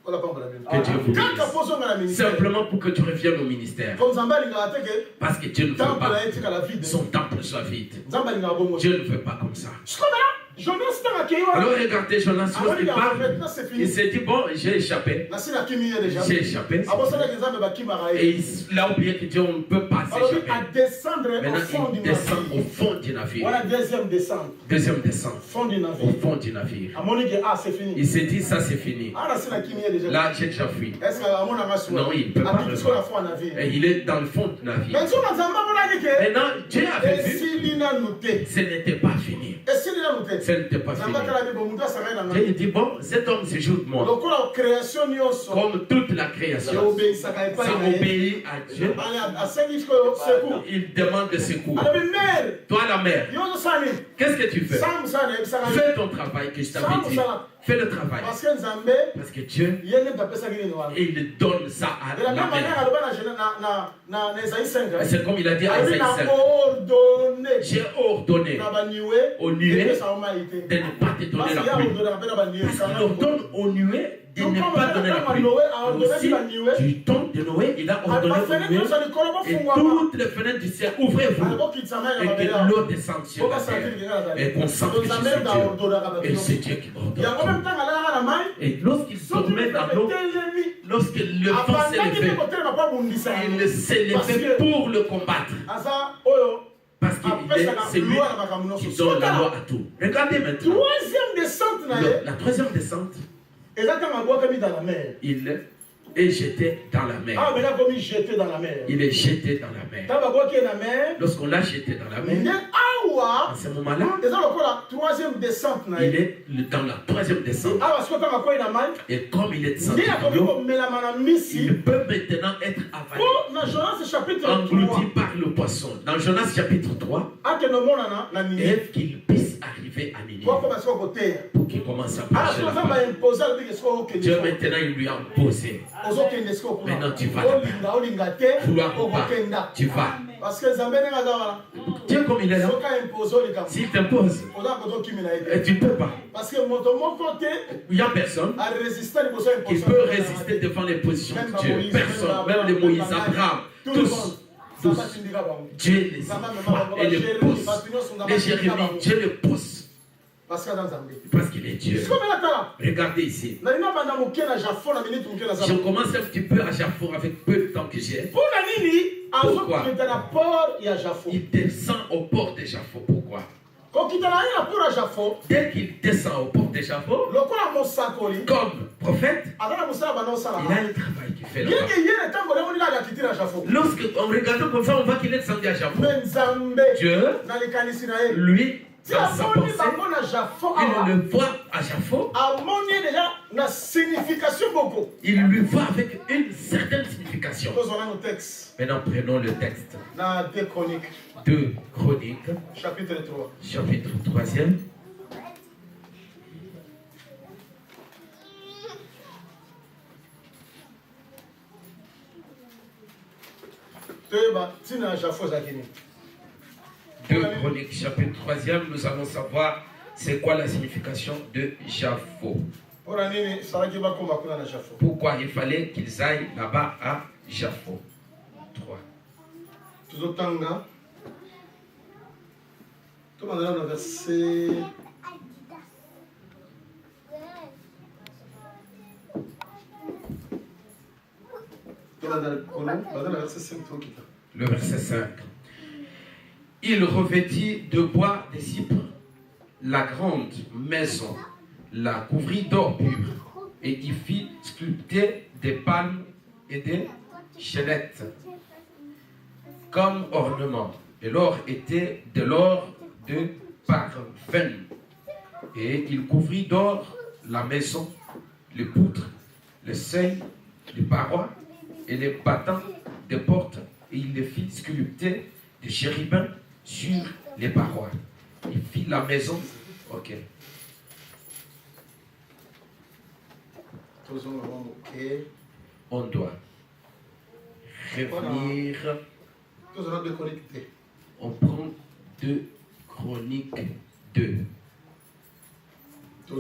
Que Dieu vous bénisse. Simplement pour que tu reviennes au ministère. Parce que Dieu ne veut pas que son temple soit vide. Dieu ne veut pas comme ça. Alors regardez Jonas, lorsqu'il parle, il s'est dit, bon, j'ai échappé. J'ai échappé. Et il a oublié que Dieu ne peut pas s'échapper. Maintenant, il descend au fond du navire. Voilà, deuxième descente. Deuxième descente. Fond du navire. Au fond du navire. C'est fini. Il s'est dit, ça c'est fini. Là, j'ai déjà fui. Non, il ne peut pas revoir. Et il est dans le fond du navire. Maintenant, Dieu avait vu. Ce n'était pas fini. Ce n'était pas fini. Dieu dit, bon, cet homme se joue de moi. Comme toute la création. Ça obéit à Dieu. Il demande de secours. Toi, la mère, qu'est-ce que tu fais? Fais ton travail que je t'avais dit. Fais le travail. Parce que Dieu, il donne ça à la mère. C'est comme il a dit à Isaïe 5. J'ai ordonné aux nuées de ne pas te donner la pluie. Parce qu'il ordonne aux nuées de ne pas donner la pluie. Aussi, du temps de Noé, il a ordonné aux nuées et toutes les fenêtres du ciel, ouvrez-vous et que l'eau descende sur la terre et qu'on sente que je suis Dieu. Et c'est Dieu qui ordonne. Et lorsqu'il dormait dans l'eau, lorsque le vent s'est levé, il s'est levé pour le combattre. Parce qu'il est celui qui donne la loi à tout. Regardez maintenant. La troisième descente. Il est jeté dans la mer. Il est jeté dans la mer. Lorsqu'on l'a jeté dans la mer, à ce moment-là, il est dans la troisième descente. Et comme il est descendu dans l'eau, il peut maintenant être avalé, englouti par le poisson. Dans Jonas chapitre 3, et qu'il puisse arriver à Ninive pour qu'il commence à marcher là-bas. Dieu maintenant il lui a imposé. Maintenant tu vas là-bas. Vouloir ou pas, tu vas. Parce que Dieu comme il est là, s'il t'impose, et tu ne peux pas. Parce que mon côté, il n'y a personne qui peut résister devant les positions de Dieu. Personne, même les Moïse, Abraham, tous. Dieu les envoie et les pousse. Les Jérémie, Dieu les pousse. Parce qu'il est Dieu. Regardez ici. Je commence un petit peu à Jaffo avec peu de temps que j'ai. Pourquoi? Il descend au port de Jaffo. Pourquoi? Dès qu'il descend au port de Jaffo, comme prophète, il a un travail qu'il fait là-bas. Lorsqu'on regarde comme ça, on voit qu'il est descendu à Jaffo. Dieu, lui, dans sa pensée, il le voit à Jaffo. Il lui voit avec une certaine signification. Maintenant, prenons le texte. 2 Chroniques, chapitre 3e. Deux Chroniques, chapitre 3e, nous allons savoir c'est quoi la signification de Jaffo. Pourquoi il fallait qu'ils aillent là-bas à Jaffo. 3. Le verset 5. Il revêtit de bois des cypres la grande maison, la couvrit d'or pur, et y fit sculpter des palmes et des chênettes comme ornement. Et l'or était de l'or de parfum. Et il couvrit d'or la maison, les poutres, le seuil, les parois et les battants des portes. Et il les fit sculpter des chérubins sur les parois. Il fit la maison. Ok. On doit revenir. On prend 2 Chroniques 2. On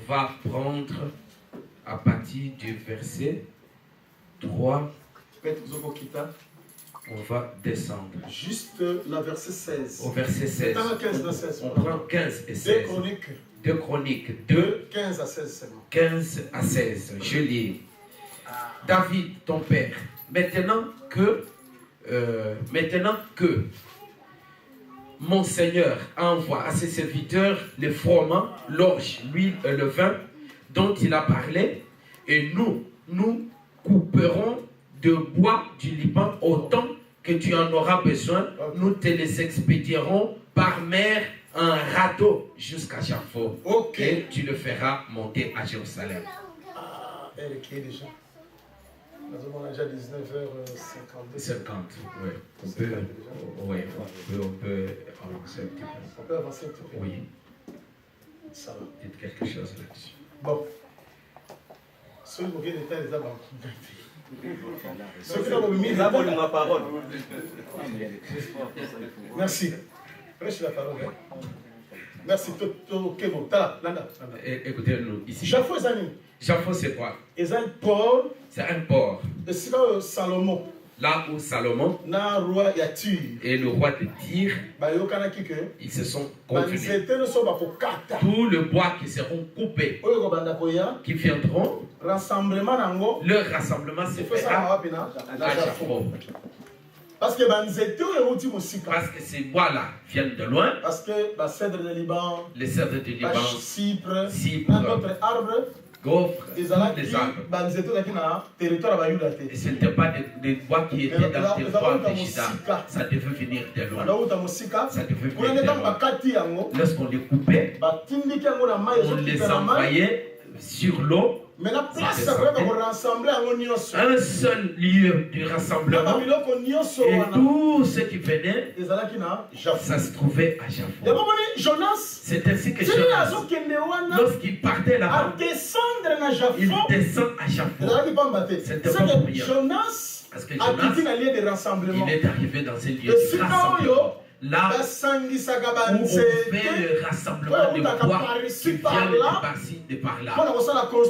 va prendre à partir du verset 3. On va descendre. Juste la verset 16. Au verset 16. On prend 15 et 16. 2 Chroniques 2. 15 à 16 seulement. 15 à 16. Je lis. David, ton père, maintenant que mon Seigneur envoie à ses serviteurs les froment, l'orge, l'huile et le vin dont il a parlé, et nous couperons de bois du Liban autant que tu en auras besoin. Nous te les expédierons par mer en radeau jusqu'à Jaffo. Et tu le feras monter à Jérusalem. Elle est qui déjà? On a déjà 19h50. 50, oui. On peut avancer un petit peu. On peut avancer un petit peu. Oui. Ça va. Dites quelque chose là-dessus. Bon. Ceux qui ont des temps, les abats. Ceux qui ont mis la parole. Merci. Prêche la parole. Merci. Écoutez-nous ici. Jaffo, c'est quoi? C'est un port. Et c'est Salomon. Là où Salomon et le roi de Tyr, ils se sont convenus. Tout le bois qui seront coupés, qui viendront, leur rassemblement se fera à Jaffo. Parce que ces bois-là viennent de loin. Parce que les cèdres du Liban, Cypre, d'autres arbres, gaufres, les arbres. Et ce n'était pas des bois qui étaient dans le territoire de Juda. Ça devait venir de loin. Ça devait venir de loin. Lorsqu'on les coupait, on les envoyait sur l'eau. Mais la place, ça peut rassembler un seul lieu de rassemblement. Et tout ce qui venait, ça se trouvait à Jaffo. C'est ainsi que Jonas, lorsqu'il partait là-bas, il descend à Jaffo. C'était pas pour rien. Parce que Jonas, il est arrivé dans un lieu de rassemblement. Là où on fait le rassemblement de bois qui viennent de par-ci, de par-là, pour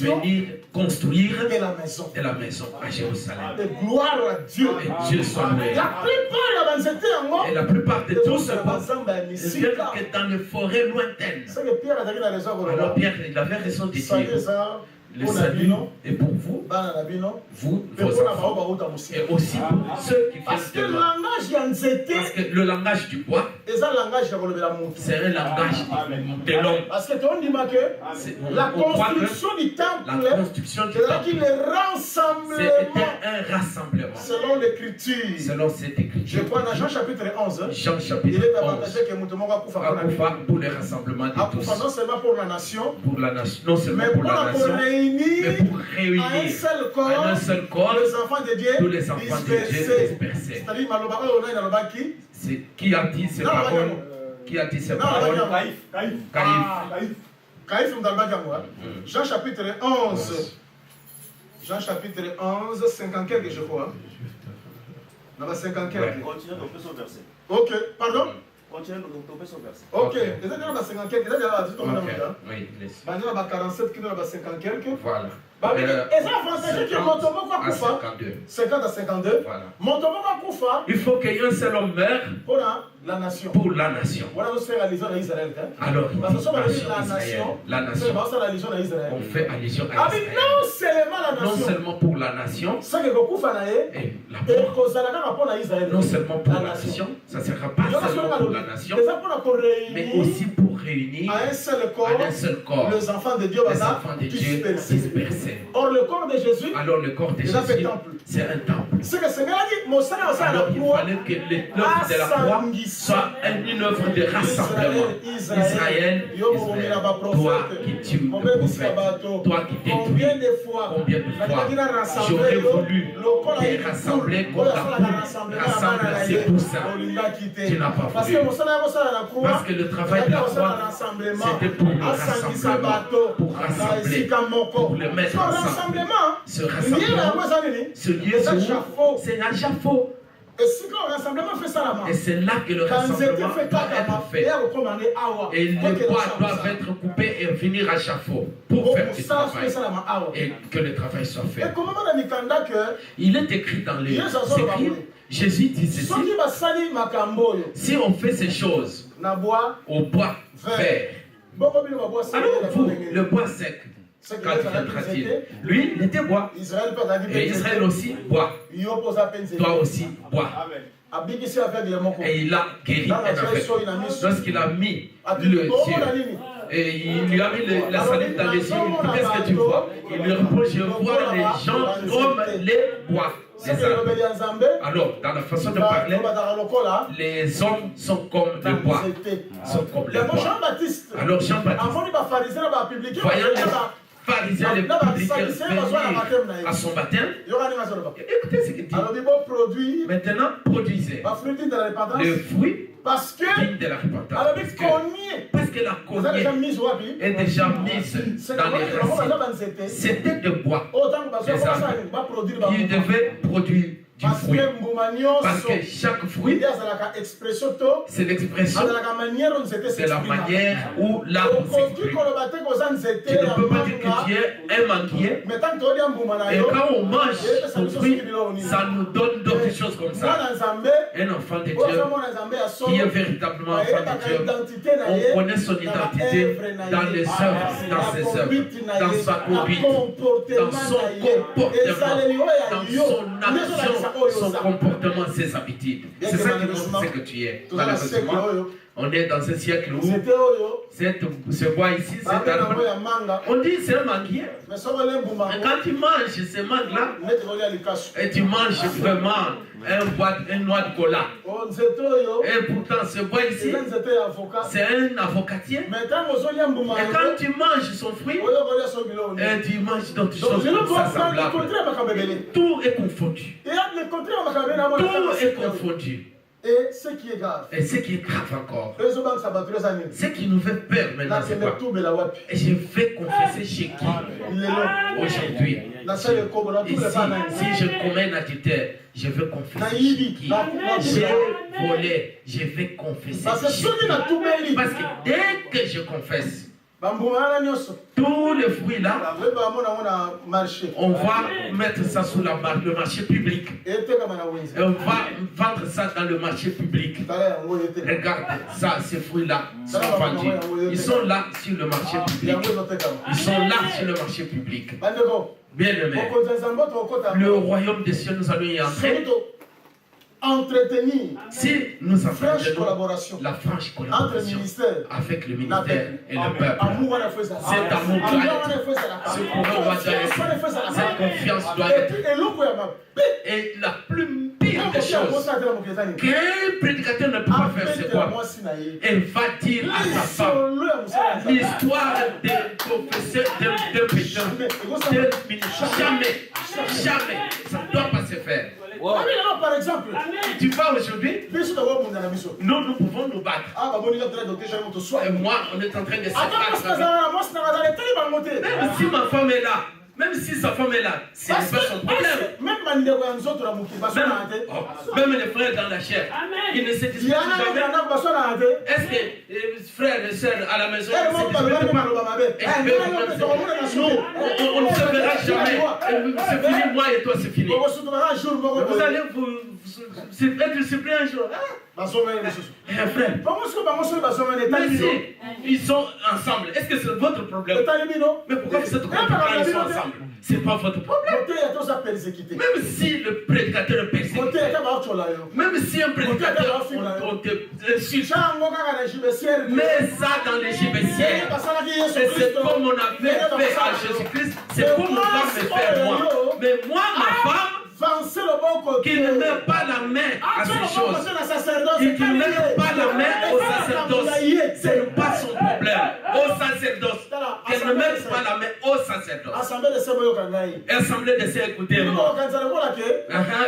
venir construire de la maison à Jérusalem. Et gloire à Dieu. Et Dieu soit loué. Et la plupart de tous ne viennent que dans les forêts lointaines. Alors Pierre, il avait raison de dire le salut est pour vous, vos enfants, et aussi pour ceux qui viennent de loin. Parce que le langage du bois, c'est un langage de l'homme. Parce que on dit que la construction du temple, c'était un rassemblement. Selon l'écriture. Selon cette écriture. Je crois dans Jean chapitre 11. Jean chapitre 11. Pour le rassemblement de tous. Non seulement pour la nation. Non seulement pour la nation. Mais pour réunir à un seul corps, les enfants de Dieu, tous les enfants de Dieu dispersés. C'est qui a dit ces paroles? Qui a dit ces paroles? Caïphe. Jean chapitre 11. Jean chapitre 11, 50 quelques, je crois. Dans la 50 quelques. Continuez donc son verset. Ok, pardon? Continuez donc son verset. Ok, les gens dans la 50 quelques, les gens dans la 47, qui dans la 50 quelques. Voilà. Et ça avantage que Montomo va Koufa. 50 à 52. Voilà. Montomo va Koufa. Il faut qu'il y ait un seul homme meure pour la nation. Pour la nation. Voilà, on fait allusion à Israël. Alors, parce que la nation. On fait allusion à Israël. Non seulement la nation. Non seulement pour la nation. C'est que Koufa et non seulement pour la nation. Ça ne sera pas seulement pour la nation. Mais aussi pour réunir à un seul corps les enfants de Dieu dispersés. Or le corps de Jésus, alors le corps de Jésus, c'est un temple. C'est que Seigneur a dit, alors il fallait que l'œuvre de la croix soit une œuvre de rassemblement. Israël, toi qui tues le prophète, toi qui détruis, combien de fois j'aurais voulu te rassembler comme la poule rassemble ses poussins. Tu n'as pas voulu. Parce que le travail de la croix, c'était pour le rassemblement, pour rassembler, pour le mettre ensemble. Ce rassemblement, ce lieu, c'est à Jaffo. Et c'est là que le rassemblement doit être fait. Et les bois doivent être coupés et venir à chauffe pour faire du travail. Et que le travail soit fait. Il est écrit dans les écrits, Jésus dit ceci: si on fait ces choses au bois vert, alors vous, le bois sec, quand il lui, il était bois. Et Israël aussi bois. Toi aussi bois. Et il a guéri un aveugle. Lorsqu'il a mis le Dieu, et il lui a mis la salive dans les yeux, qu'est-ce que tu vois? Il lui répond: je vois les gens comme les bois. Alors, dans la façon de parler, les hommes sont comme le bois. Sont comme les bois. Alors Jean-Baptiste, voyant les pharisiens, les publicains venir à son baptême, écoutez ce qu'il dit. Maintenant, produisez le fruit digne de la repentance. Parce que la cognée est déjà mise dans les racines. C'était de bois, les arbres, qui devaient produire du fruit. Parce que chaque fruit, c'est l'expression de la manière où l'arbre s'exprime. Tu ne peux pas dire que tu es un manguier, et quand on mange son fruit, ça nous donne d'autres choses comme ça. Un enfant de Dieu, qui est véritablement enfant de Dieu, on connaît son identité dans les œuvres, dans ses œuvres, dans sa conduite, dans son comportement, dans son action, son comportement, ses habitudes. C'est ça qui montre ce que tu es. Malheureusement, on est dans un siècle où ce bois ici, cet arbre, on dit c'est un manguier. Et quand tu manges ces mangues-là, et tu manges vraiment une noix de cola. Et pourtant, ce bois ici, c'est un avocatier. Et quand tu manges son fruit, et tu manges d'autres choses comme ça semblables. Tout est confondu. Tout est confondu. Et ce qui est grave. Et ce qui est grave encore. Ce qui nous fait peur maintenant, c'est quoi? Et je vais confesser chez qui aujourd'hui? Si je commets un adultère, je veux confesser chez qui? J'ai volé, je vais confesser chez qui? Parce que dès que je confesse, tous les fruits là, on va mettre ça sur le marché public. Et on va vendre ça dans le marché public. Regarde ça, ces fruits là sont vendus. Ils sont là sur le marché public. Ils sont là sur le marché public. Bien aimé, le royaume des cieux, nous allons y entrer. Entretenir nous la franche collaboration avec le ministère et le peuple. Cet amour doit être, ce courant doit être, cette confiance doit être. Et la plus pire des choses qu'un prédicateur ne peut pas faire, c'est quoi? Elle va dire à sa femme l'histoire d'un professeur, d'un pécheur, d'un ministre. Jamais, jamais, ça ne doit pas se faire. Wow. Par exemple, tu vois aujourd'hui, nous pouvons nous battre. Et moi, on est en train de se battre. Même si ma femme est là, même si sa femme est là, c'est pas son problème. Même les frères dans la chair, ils ne se disputent jamais. Est-ce que frères et sœurs à la maison ne se disputent pas? Non, on ne se verra jamais. C'est fini, moi et toi, c'est fini. Vous allez être surpris un jour. Frère, mais si ils sont ensemble, est-ce que c'est votre problème? Mais pourquoi vous êtes content ils sont ensemble? C'est pas votre problème. Même si le prédicateur est persécuté, même si un prédicateur insulte, mais ça dans les gibecières, c'est comme on avait fait à Jésus-Christ, c'est comme on va me faire moi. Mais moi, ma femme, qui ne met pas la main à ces choses, qui ne met pas la main au sacerdoce, ce n'est pas son problème. Au sacerdoce, qu'elle ne mette pas la main au sacerdoce. Assemblée de ces écoutez moi.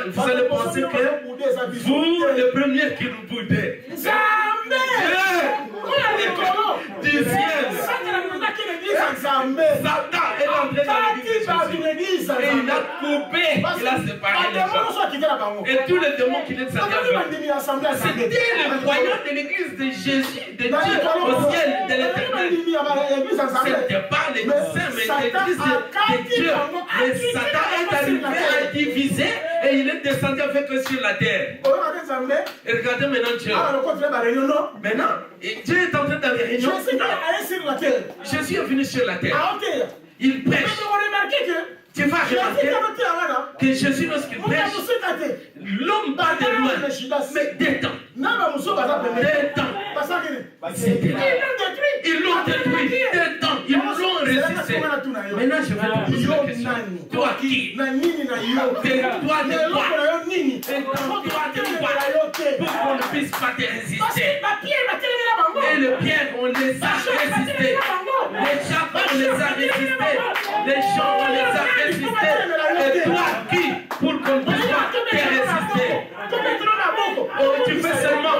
Vous allez penser que vous, le premier qui nous boudez, du ciel, Satan est entré dans l'église de Jésus. Et il a coupé, il a séparé les gens. Et tous les démons qui étaient c'était le croyant de l'église de Jésus, de Dieu, au ciel, de l'éternel. C'était pas l'église, mais l'église de Dieu. Mais Satan est arrivé à diviser et il est descendu avec eux sur la terre. Et regardez maintenant Dieu. Maintenant, Dieu est en train d'aller réunion. Jésus est venu sur la terre. Il prêche. Tu vas remarquer que Jésus, lorsqu'il prêche, l'homme pas de loin, mais des temps. Des temps. Ils l'ont détruit. Des temps. Ils l'ont résisté. Maintenant, je vais te poser la question. Toi qui? Toi de quoi? Toi de quoi? Pour qu'on ne puisse pas te résister. Et le pierre, on les a résistés. Les chats, on les a résistés. Les gens, on les a résistés. Et toi qui? Pour qu'on ne puisse pas te résister. Oh, tu fais seulement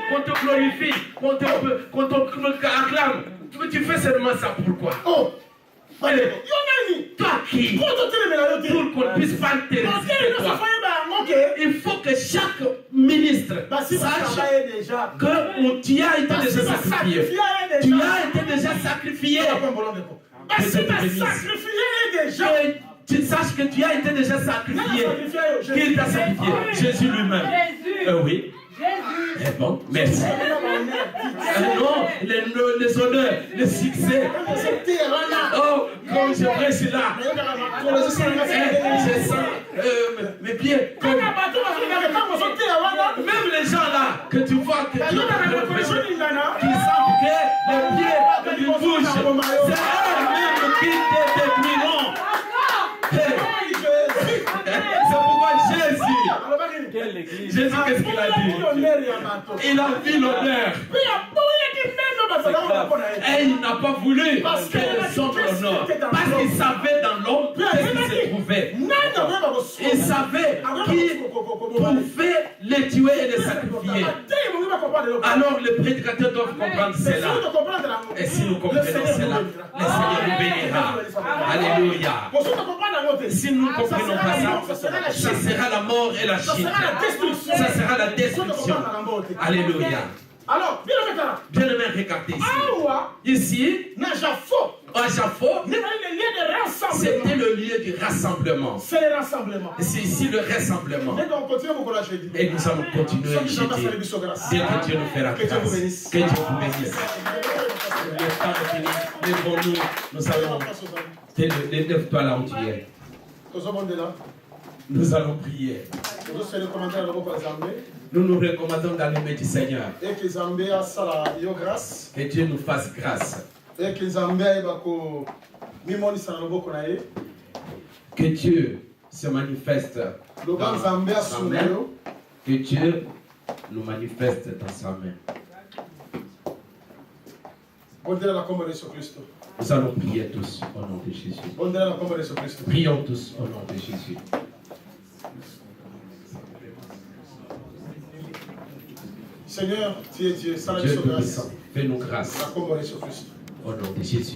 qu'on te glorifie, qu'on te acclame. Tu fais seulement ça pourquoi? Oh! Toi qui? Pour qu'on ne puisse pas te résister, toi. Il faut que chaque ministre sache que tu as été déjà sacrifié. Tu as été déjà sacrifié. Tu saches que tu as été déjà sacrifié. Qui t'a sacrifié? Jésus lui-même. Oui. Eh bon, merci. Non, les honneurs, les succès. Oh, comme je prêche là. Je sens mes pieds. Même les gens là, que tu vois que tu qui savent que les pieds ils bougent. C'est eux-mêmes qui te détruiront. C'est pourquoi Jésus, qu'est-ce qu'il a dit? Il a vu l'honneur. Et il n'a pas voulu que les hommes l'honorent. Parce qu'il savait dans l'homme ce qui se trouvait. Il savait qui pouvait les tuer et les sacrifier. Alors les prédicateurs doivent comprendre cela. Et si nous comprenons cela, le Seigneur nous bénira. Alléluia. Si nous ne comprenons pas ça, ça sera la mort et la chute. Ça sera la destruction. Alléluia. Alors, bien aimé, regardez ici. Ici, à Japhot, c'était le lieu du rassemblement. C'est le rassemblement. C'est ici le rassemblement. Et nous allons continuer à jeter. Dès que Dieu nous fera grâce. Que Dieu vous bénisse. Le temps est fini. Lèvons-nous. Nous allons. Lève-toi là où tu es. Nous allons prier. Nous nous recommandons dans le nom du Seigneur. Que Dieu nous fasse grâce. Que Dieu se manifeste dans sa main. Que Dieu nous manifeste dans sa main. Nous allons prier tous au nom de Jésus. Prions tous au nom de Jésus. Seigneur, tu es Dieu. Dieu nous bénisse. Fais-nous grâce. Au nom de Jésus.